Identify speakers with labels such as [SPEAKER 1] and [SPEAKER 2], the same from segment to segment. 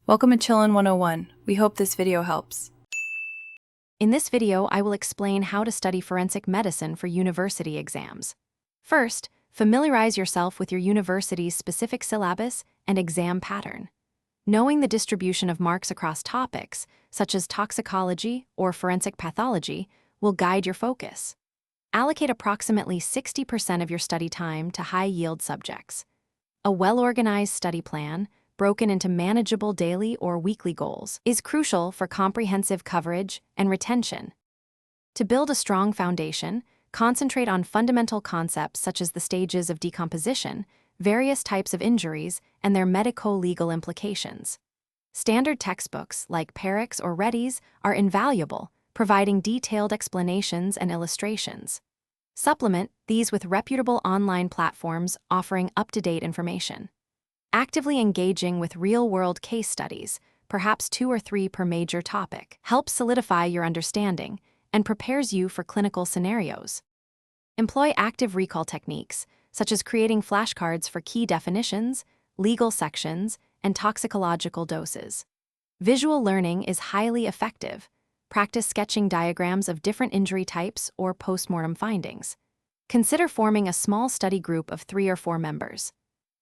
[SPEAKER 1] Welcome to Chillin' 101. We hope this video helps.
[SPEAKER 2] In this video, I will explain how to study forensic medicine for university exams. First, familiarize yourself with your university's specific syllabus and exam pattern. Knowing the distribution of marks across topics, such as toxicology or forensic pathology, will guide your focus. Allocate approximately 60% of your study time to high-yield subjects. A well-organized study plan, broken into manageable daily or weekly goals, is crucial for comprehensive coverage and retention. To build a strong foundation, concentrate on fundamental concepts such as the stages of decomposition, various types of injuries, and their medico-legal implications. Standard textbooks like Perrix or Reddy's are invaluable, providing detailed explanations and illustrations. Supplement these with reputable online platforms offering up-to-date information. Actively engaging with real-world case studies, perhaps 2 or 3 per major topic, helps solidify your understanding and prepares you for clinical scenarios. Employ active recall techniques, such as creating flashcards for key definitions, legal sections, and toxicological doses. Visual learning is highly effective. Practice sketching diagrams of different injury types or postmortem findings. Consider forming a small study group of 3 or 4 members.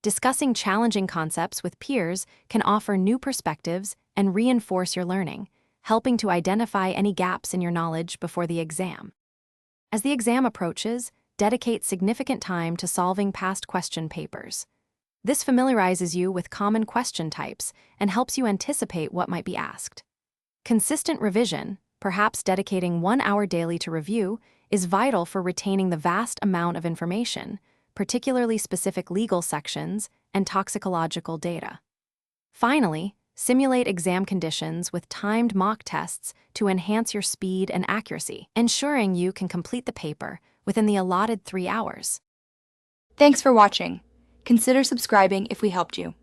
[SPEAKER 2] Discussing challenging concepts with peers can offer new perspectives and reinforce your learning, helping to identify any gaps in your knowledge before the exam. As the exam approaches, dedicate significant time to solving past question papers. This familiarizes you with common question types and helps you anticipate what might be asked. Consistent revision, perhaps dedicating 1 hour daily to review, is vital for retaining the vast amount of information, particularly specific legal sections and toxicological data. Finally, simulate exam conditions with timed mock tests to enhance your speed and accuracy, ensuring you can complete the paper within the allotted 3 hours.
[SPEAKER 3] Thanks for watching. Consider subscribing if we helped you.